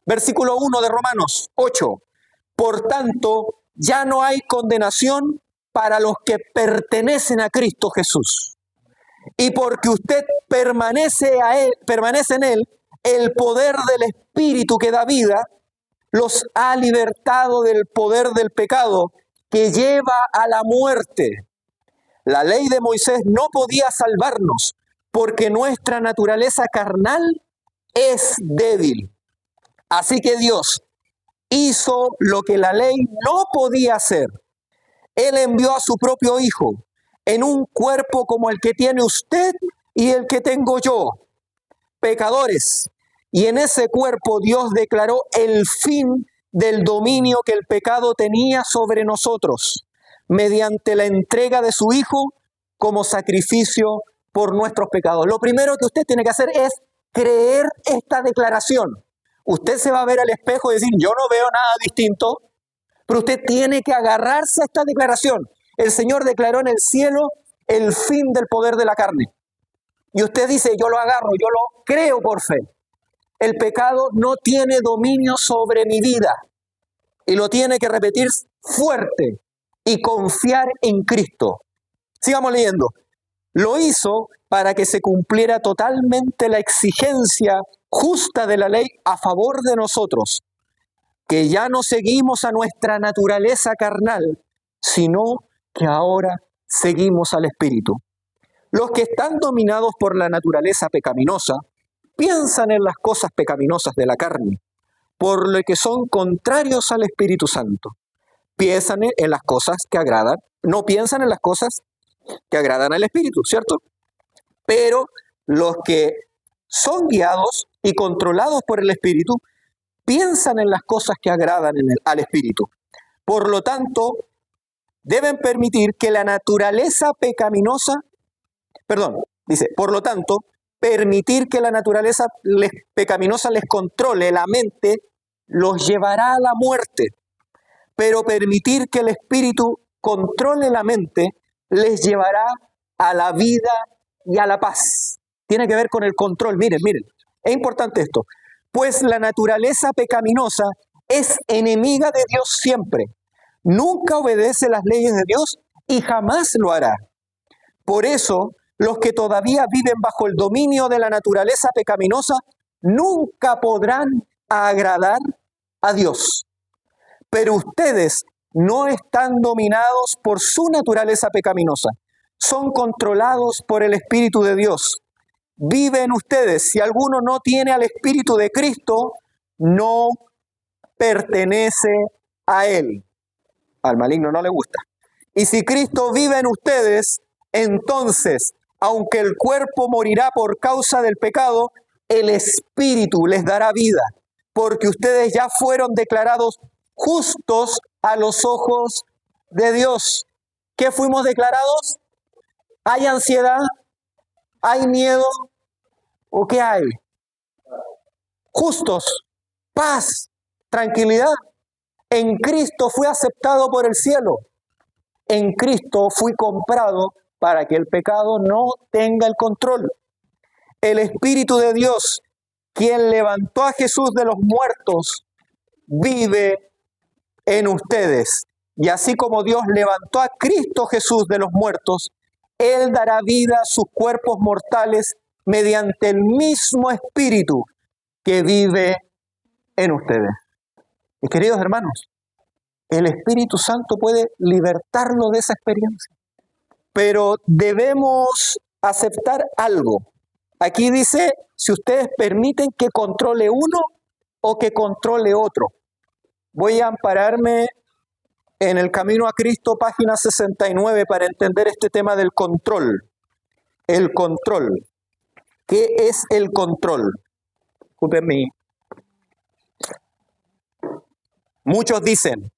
versículo 1 de Romanos 8. Por tanto, ya no hay condenación para los que pertenecen a Cristo Jesús. Y porque usted permanece en Él, el poder del Espíritu que da vida, los ha libertado del poder del pecado que lleva a la muerte. La ley de Moisés no podía salvarnos porque nuestra naturaleza carnal es débil. Así que Dios hizo lo que la ley no podía hacer. Él envió a su propio Hijo en un cuerpo como el que tiene usted y el que tengo yo, pecadores. Y en ese cuerpo Dios declaró el fin del dominio que el pecado tenía sobre nosotros, mediante la entrega de su Hijo como sacrificio por nuestros pecados. Lo primero que usted tiene que hacer es creer esta declaración. Usted se va a ver al espejo y decir, yo no veo nada distinto, pero usted tiene que agarrarse a esta declaración. El Señor declaró en el cielo el fin del poder de la carne. Y usted dice, yo lo agarro, yo lo creo por fe. El pecado no tiene dominio sobre mi vida. Y lo tiene que repetir fuerte y confiar en Cristo. Sigamos leyendo. Lo hizo para que se cumpliera totalmente la exigencia justa de la ley a favor de nosotros, que ya no seguimos a nuestra naturaleza carnal, sino que ahora seguimos al Espíritu. Los que están dominados por la naturaleza pecaminosa piensan en las cosas pecaminosas de la carne, por lo que son contrarios al Espíritu Santo. Piensan en las cosas que agradan, no piensan en las cosas que agradan al Espíritu, ¿cierto? Pero los que son guiados y controlados por el Espíritu piensan en las cosas que agradan al Espíritu. Por lo tanto, deben permitir que la naturaleza pecaminosa, por lo tanto, permitir que la naturaleza pecaminosa les controle la mente los llevará a la muerte, pero permitir que el Espíritu controle la mente les llevará a la vida y a la paz. Tiene que ver con el control. Miren, es importante esto. Pues la naturaleza pecaminosa es enemiga de Dios siempre. Nunca obedece las leyes de Dios y jamás lo hará. Por eso, los que todavía viven bajo el dominio de la naturaleza pecaminosa nunca podrán agradar a Dios. Pero ustedes no están dominados por su naturaleza pecaminosa. Son controlados por el Espíritu de Dios. Vive en ustedes. Si alguno no tiene al Espíritu de Cristo, no pertenece a Él. Al maligno no le gusta. Y si Cristo vive en ustedes, entonces, aunque el cuerpo morirá por causa del pecado, el Espíritu les dará vida, porque ustedes ya fueron declarados justos a los ojos de Dios. ¿Qué fuimos declarados? ¿Hay ansiedad? ¿Hay miedo? ¿O qué hay? Justos, paz, tranquilidad. En Cristo fui aceptado por el cielo. En Cristo fui comprado para que el pecado no tenga el control. El Espíritu de Dios, quien levantó a Jesús de los muertos, vive en ustedes. Y así como Dios levantó a Cristo Jesús de los muertos, Él dará vida a sus cuerpos mortales mediante el mismo Espíritu que vive en ustedes. Mis queridos hermanos, el Espíritu Santo puede libertarlo de esa experiencia. Pero debemos aceptar algo. Aquí dice, si ustedes permiten que controle uno o que controle otro. Voy a ampararme en el Camino a Cristo, página 69, para entender este tema del control. El control. ¿Qué es el control? Escúchenme. Muchos dicen,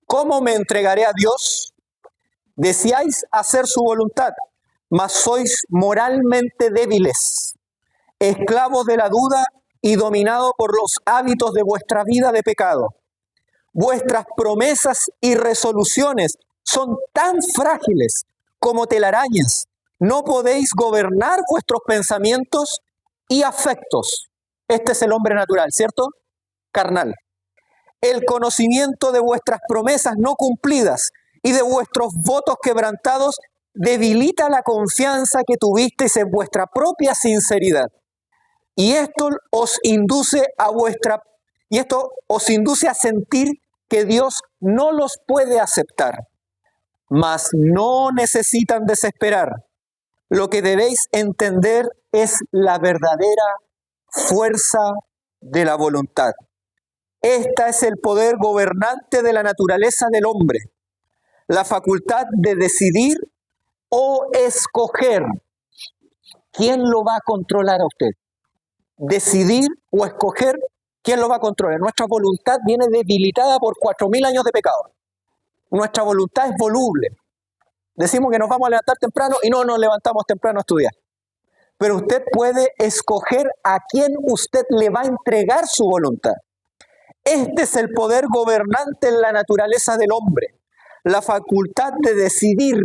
¿cómo me entregaré a Dios? Deseáis hacer su voluntad, mas sois moralmente débiles, esclavos de la duda y dominados por los hábitos de vuestra vida de pecado. Vuestras promesas y resoluciones son tan frágiles como telarañas. No podéis gobernar vuestros pensamientos y afectos. Este es el hombre natural, ¿cierto? Carnal. El conocimiento de vuestras promesas no cumplidas y de vuestros votos quebrantados debilita la confianza que tuvisteis en vuestra propia sinceridad. Y esto os induce a sentir que Dios no los puede aceptar. Mas no necesitan desesperar. Lo que debéis entender es la verdadera fuerza de la voluntad. Esta es el poder gobernante de la naturaleza del hombre, la facultad de decidir o escoger. ¿Quién lo va a controlar a usted? Decidir o escoger, ¿quién lo va a controlar? Nuestra voluntad viene debilitada por 4.000 años de pecado. Nuestra voluntad es voluble. Decimos que nos vamos a levantar temprano y no nos levantamos temprano a estudiar. Pero usted puede escoger a quién usted le va a entregar su voluntad. Este es el poder gobernante en la naturaleza del hombre, la facultad de decidir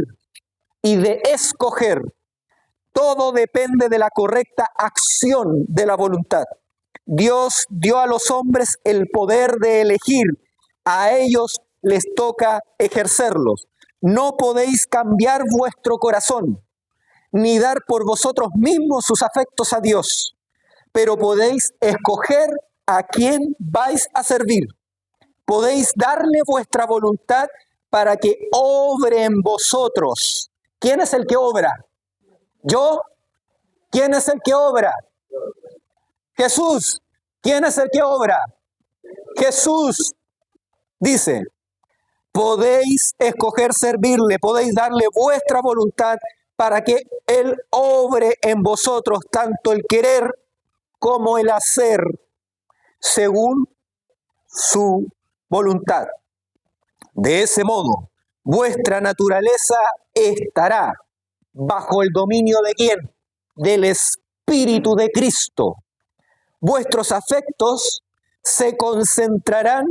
y de escoger. Todo depende de la correcta acción de la voluntad. Dios dio a los hombres el poder de elegir. A ellos les toca ejercerlos. No podéis cambiar vuestro corazón, ni dar por vosotros mismos sus afectos a Dios, pero podéis escoger a quién vais a servir. Podéis darle vuestra voluntad para que obre en vosotros. ¿Quién es el que obra? ¿Yo? ¿Quién es el que obra? Jesús. ¿Quién es el que obra? Jesús. Dice, podéis escoger servirle, podéis darle vuestra voluntad para que Él obre en vosotros tanto el querer como el hacer según su voluntad. De ese modo, vuestra naturaleza estará bajo el dominio ¿de quién? Del Espíritu de Cristo. Vuestros afectos se concentrarán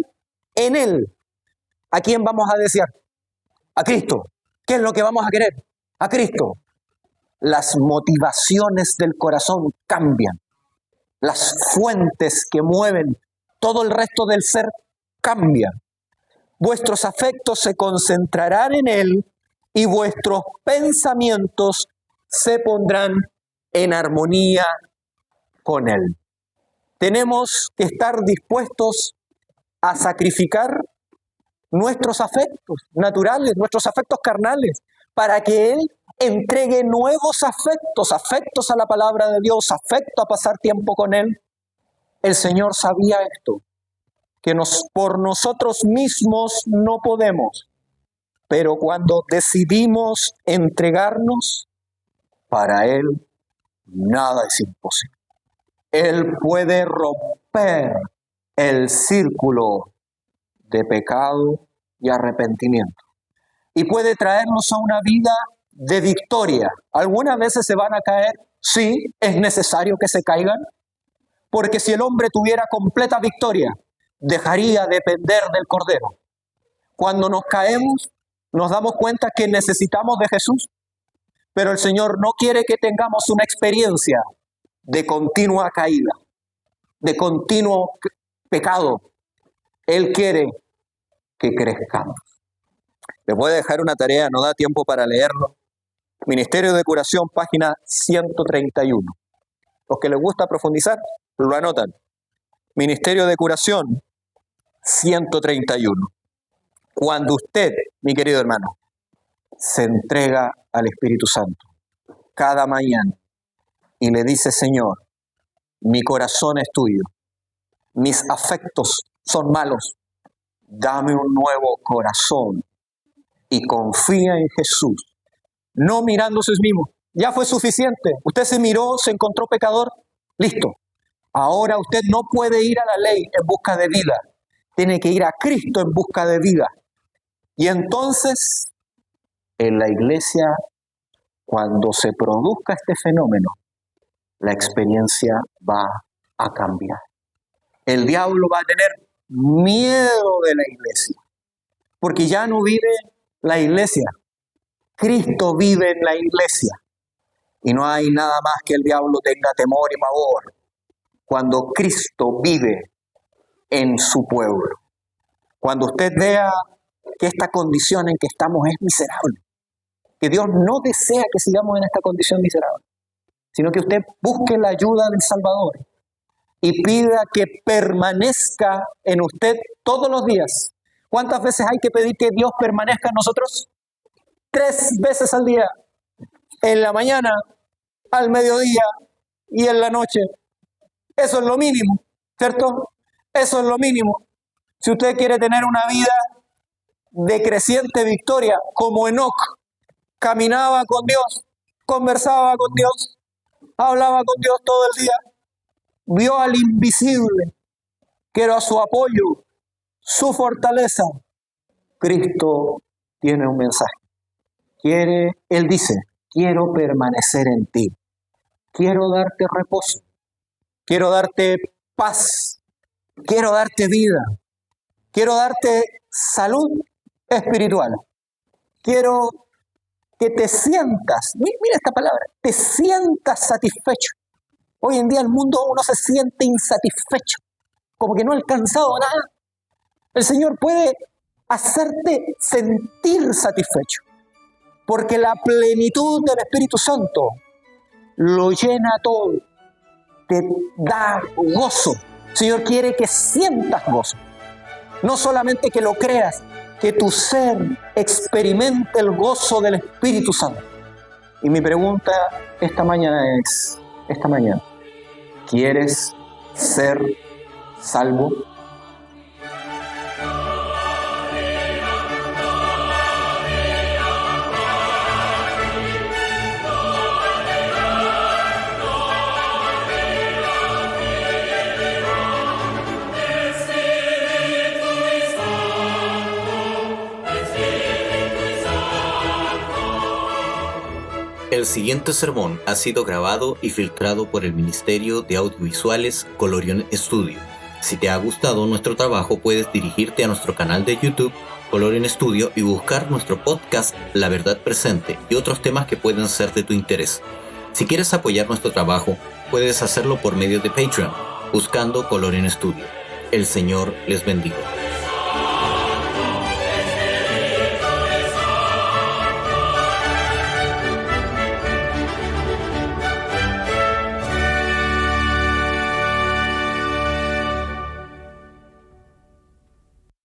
en Él. ¿A quién vamos a desear? A Cristo. ¿Qué es lo que vamos a querer? A Cristo. Las motivaciones del corazón cambian. Las fuentes que mueven todo el resto del ser cambian. Vuestros afectos se concentrarán en Él y vuestros pensamientos se pondrán en armonía con Él. Tenemos que estar dispuestos a sacrificar nuestros afectos naturales, nuestros afectos carnales, para que Él entregue nuevos afectos, afectos a la palabra de Dios, afecto a pasar tiempo con Él. El Señor sabía esto, que por nosotros mismos no podemos, pero cuando decidimos entregarnos, para Él nada es imposible. Él puede romper el círculo de pecado y arrepentimiento y puede traernos a una vida de victoria. Algunas veces se van a caer, sí, es necesario que se caigan, porque si el hombre tuviera completa victoria, dejaría de depender del Cordero. Cuando nos caemos, nos damos cuenta que necesitamos de Jesús, pero el Señor no quiere que tengamos una experiencia de continua caída, de continuo pecado. Él quiere que crezcamos. Les voy a dejar una tarea, no da tiempo para leerlo. Ministerio de Curación, página 131. Los que les gusta profundizar, lo anotan. Ministerio de Curación, 131. Cuando usted, mi querido hermano, se entrega al Espíritu Santo cada mañana y le dice, Señor, mi corazón es tuyo, mis afectos son malos, dame un nuevo corazón, y confía en Jesús, no mirándose a sí mismo. Ya fue suficiente. Usted se miró, se encontró pecador, listo. Ahora usted no puede ir a la ley en busca de vida. Tiene que ir a Cristo en busca de vida. Y entonces, en la iglesia, cuando se produzca este fenómeno, la experiencia va a cambiar. El diablo va a tener miedo de la iglesia, porque ya no vive la iglesia. Cristo vive en la iglesia. Y no hay nada más que el diablo tenga temor y pavor cuando Cristo vive en su pueblo. Cuando usted vea que esta condición en que estamos es miserable, que Dios no desea que sigamos en esta condición miserable, sino que usted busque la ayuda del Salvador y pida que permanezca en usted todos los días. ¿Cuántas veces hay que pedir que Dios permanezca en nosotros? 3 veces al día, en la mañana, al mediodía y en la noche. Eso es lo mínimo, ¿cierto? Eso es lo mínimo. Si usted quiere tener una vida de creciente victoria, como Enoc, caminaba con Dios, conversaba con Dios, hablaba con Dios todo el día, vio al invisible, que era su apoyo, su fortaleza. Cristo tiene un mensaje. Él dice, quiero permanecer en ti, quiero darte reposo, quiero darte paz, quiero darte vida, quiero darte salud espiritual, quiero que te sientas, mira esta palabra, te sientas satisfecho. Hoy en día el mundo uno se siente insatisfecho, como que no ha alcanzado nada. El Señor puede hacerte sentir satisfecho, porque la plenitud del Espíritu Santo lo llena todo, te da gozo. El Señor quiere que sientas gozo, no solamente que lo creas, que tu ser experimente el gozo del Espíritu Santo. Y mi pregunta esta mañana es, ¿quieres ser salvo? El siguiente sermón ha sido grabado y filtrado por el Ministerio de Audiovisuales Colorion Studio. Si te ha gustado nuestro trabajo, puedes dirigirte a nuestro canal de YouTube, Colorion Studio, y buscar nuestro podcast La Verdad Presente y otros temas que pueden ser de tu interés. Si quieres apoyar nuestro trabajo, puedes hacerlo por medio de Patreon, buscando Colorion Studio. El Señor les bendiga.